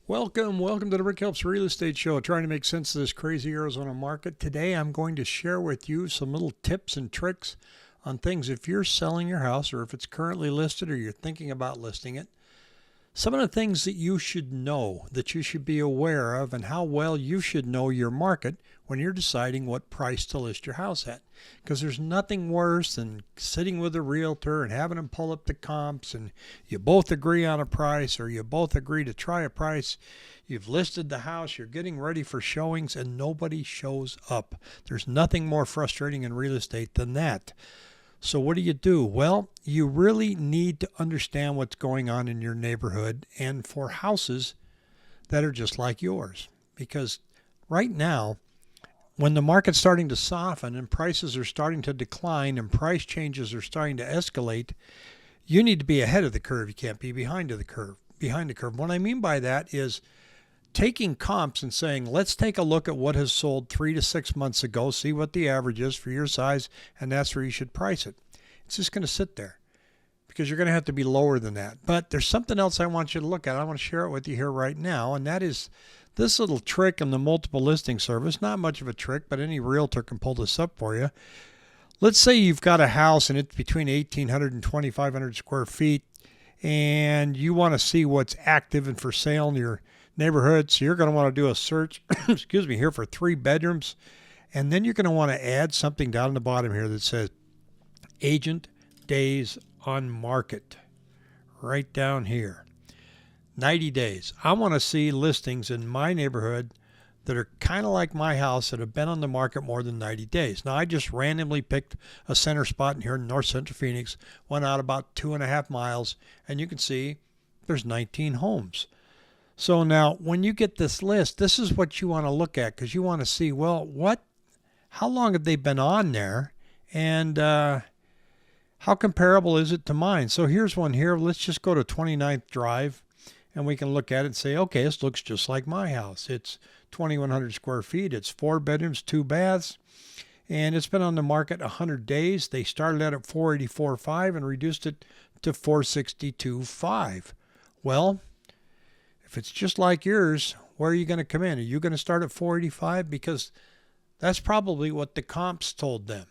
Welcome to the Rick Helps Real Estate Show, trying to make sense of this crazy Arizona market. Today I'm going to share with you some little tips and tricks on things if you're selling your house or if it's currently listed or you're thinking about listing it. Some of the things that you should know, that you should be aware of, and how well you should know your market when you're deciding what price to list your house at. Because there's nothing worse than sitting with a realtor and having them pull up the comps and you both agree on a price or you both agree to try a price. You've listed the house, you're getting ready for showings, and nobody shows up. There's nothing more frustrating in real estate than that. So what do? Well, you really need to understand what's going on in your neighborhood and for houses that are just like yours. Because right now, when the market's starting to soften and prices are starting to decline and price changes are starting to escalate, you need to be ahead of the curve. You can't be behind the curve. What I mean by that is taking comps and saying, let's take a look at what has sold 3 to 6 months ago, see what the average is for your size, and that's where you should price it. It's just going to sit there because you're going to have to be lower than that. But there's something else I want you to look at. I want to share it with you here right now, and that is this little trick in the multiple listing service. Not much of a trick, but any realtor can pull this up for you. Let's say you've got a house and it's between 1,800 and 2,500 square feet, and you want to see what's active and for sale in your neighborhood. So you're going to want to do a search, excuse me, here for 3 bedrooms. And then you're going to want to add something down in the bottom here that says agent days on market. Right down here. 90 days. I want to see listings in my neighborhood that are kind of like my house that have been on the market more than 90 days. Now, I just randomly picked a center spot in here in north central Phoenix, went out about 2.5 miles, and you can see there's 19 homes. So now when you get this list, this is what you want to look at because you want to see, well, how long have they been on there and how comparable is it to mine? So here's one here. Let's just go to 29th Drive and we can look at it and say, okay, this looks just like my house. It's 2,100 square feet. It's 4 bedrooms, 2 baths, and it's been on the market 100 days. They started out at 484.5 and reduced it to 462.5. Well, if it's just like yours, where are you going to come in? Are you going to start at 485? Because that's probably what the comps told them.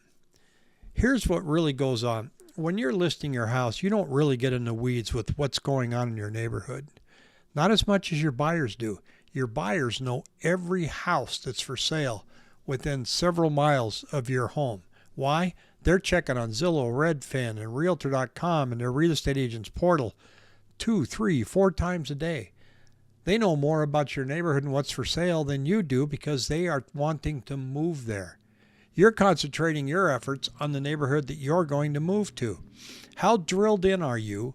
Here's what really goes on. When you're listing your house, you don't really get in the weeds with what's going on in your neighborhood. Not as much as your buyers do. Your buyers know every house that's for sale within several miles of your home. Why? They're checking on Zillow, Redfin, and Realtor.com and their real estate agent's portal 2, 3, 4 times a day. They know more about your neighborhood and what's for sale than you do because they are wanting to move there. You're concentrating your efforts on the neighborhood that you're going to move to. How drilled in are you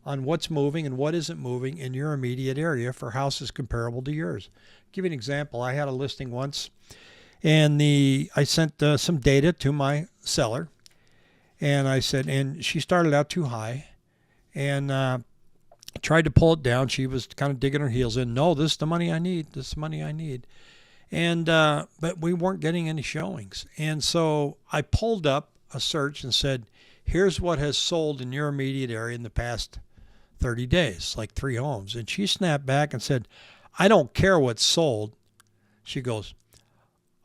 on what's moving and what isn't moving in your immediate area for houses comparable to yours? I'll give you an example. I had a listing once, and I sent some data to my seller, and I said, and she started out too high, and tried to pull it down. She was kind of digging her heels in. No, this is the money I need. This is the money I need. And but we weren't getting any showings. And so I pulled up a search and said, here's what has sold in your immediate area in the past 30 days, like 3 homes. And she snapped back and said, I don't care what's sold. She goes,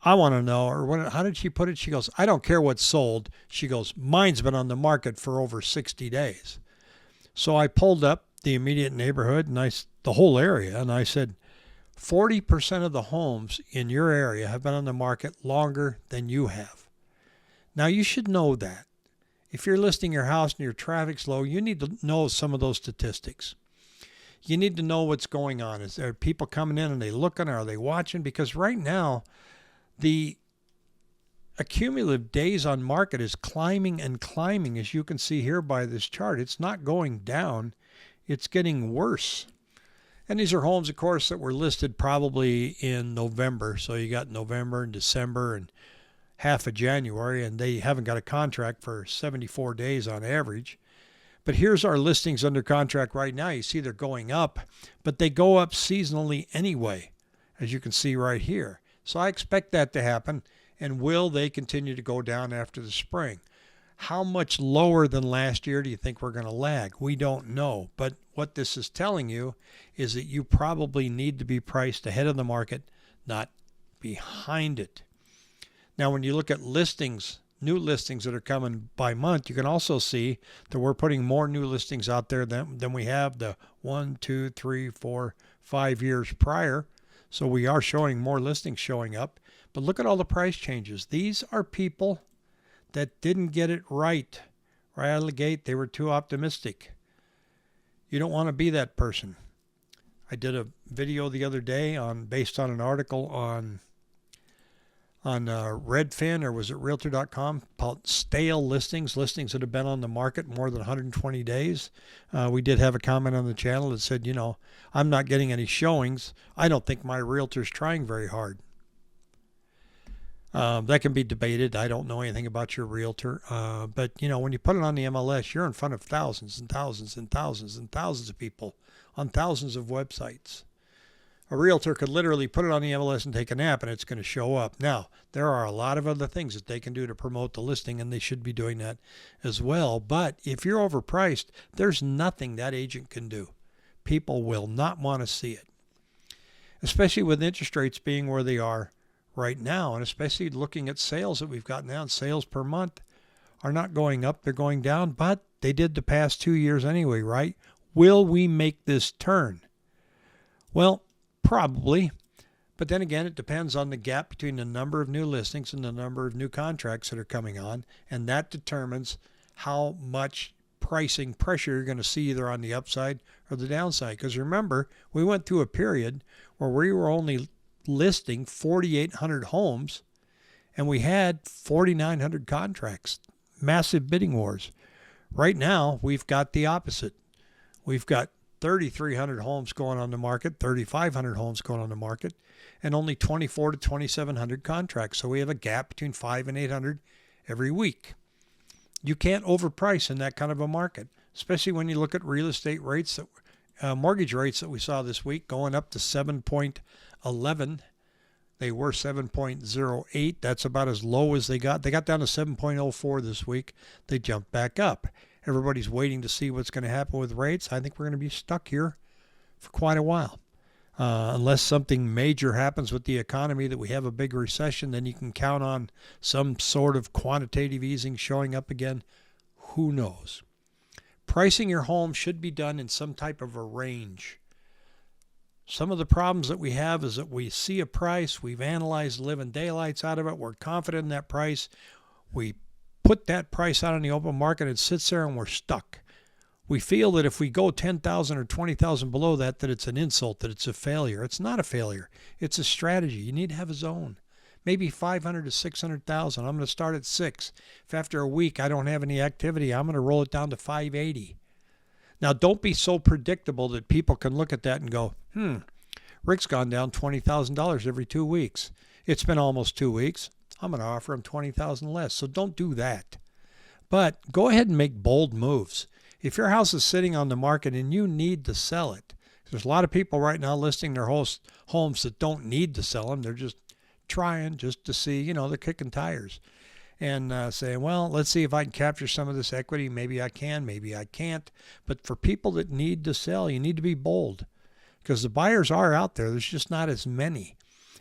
I want to know, or how did she put it? She goes, I don't care what's sold. She goes, mine's been on the market for over 60 days. So I pulled up the immediate neighborhood and the whole area, and I said 40% of the homes in your area have been on the market longer than you have. Now you should know that. If you're listing your house and your traffic's low, you need to know some of those statistics. You need to know what's going on. Is there people coming in and they looking, or are they watching? Because right now the accumulative days on market is climbing and climbing, as you can see here by this chart. It's not going down. It's getting worse. And these are homes, of course, that were listed probably in November. So you got November and December and half of January, and they haven't got a contract for 74 days on average. But here's our listings under contract right now. You see they're going up, but they go up seasonally anyway, as you can see right here. So I expect that to happen. And will they continue to go down after the spring? How much lower than last year do you think we're going to lag? We don't know. But what this is telling you is that you probably need to be priced ahead of the market, not behind it. Now, when you look at listings, new listings that are coming by month, you can also see that we're putting more new listings out there than we have the 1, 2, 3, 4, 5 years prior. So we are showing more listings showing up. But look at all the price changes. These are people that didn't get it right out of the gate. They were too optimistic. You don't want to be that person. I did a video the other day based on an article on Redfin, or was it Realtor.com, called stale listings that have been on the market more than 120 days. We did have a comment on the channel that said, I'm not getting any showings. I don't think my realtor's trying very hard. That can be debated. I don't know anything about your realtor. But, when you put it on the MLS, you're in front of thousands and thousands and thousands and thousands of people on thousands of websites. A realtor could literally put it on the MLS and take a nap, and it's going to show up. Now, there are a lot of other things that they can do to promote the listing, and they should be doing that as well. But if you're overpriced, there's nothing that agent can do. People will not want to see it, especially with interest rates being where they are right now, and especially looking at sales that we've got now. Sales per month are not going up, they're going down, but they did the past 2 years anyway, right? Will we make this turn? Well, probably. But then again, it depends on the gap between the number of new listings and the number of new contracts that are coming on, and that determines how much pricing pressure you're going to see either on the upside or the downside. Because remember, we went through a period where we were only listing 4,800 homes, and we had 4,900 contracts. Massive bidding wars. Right now, we've got the opposite. We've got 3,300 homes going on the market, 3,500 homes going on the market, and only 24 to 2,700 contracts. So we have a gap between 5 and 800 every week. You can't overprice in that kind of a market, especially when you look at real estate rates, mortgage rates that we saw this week going up to 7.11. They were 7.08. That's about as low as they got. They got down to 7.04 this week. They jumped back up. Everybody's waiting to see what's going to happen with rates. I think we're going to be stuck here for quite a while. Unless something major happens with the economy, that we have a big recession, then you can count on some sort of quantitative easing showing up again. Who knows? Pricing your home should be done in some type of a range. Some of the problems that we have is that we see a price, we've analyzed living daylights out of it, we're confident in that price, we put that price out on the open market, it sits there and we're stuck. We feel that if we go 10,000 or 20,000 below that it's an insult, that it's a failure. It's not a failure. It's a strategy. You need to have a zone. Maybe 500 to 600,000. I'm going to start at 6. If after a week I don't have any activity, I'm going to roll it down to 580. Now, don't be so predictable that people can look at that and go, Rick's gone down $20,000 every 2 weeks. It's been almost 2 weeks. I'm going to offer him $20,000 less. So don't do that. But go ahead and make bold moves. If your house is sitting on the market and you need to sell it, there's a lot of people right now listing their homes that don't need to sell them. They're just trying just to see, they're kicking tires and saying, well, let's see if I can capture some of this equity. Maybe I can, maybe I can't. But for people that need to sell, you need to be bold, because the buyers are out there. There's just not as many,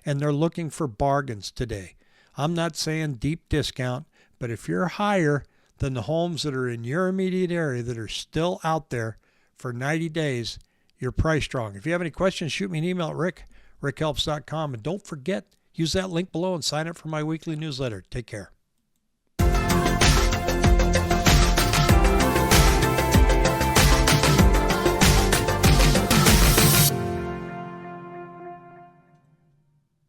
and they're looking for bargains today. I'm not saying deep discount, but if you're higher than the homes that are in your immediate area that are still out there for 90 days, you're price strong. If you have any questions, shoot me an email at rick@rickhelps.com. And don't forget, use that link below and sign up for my weekly newsletter. Take care.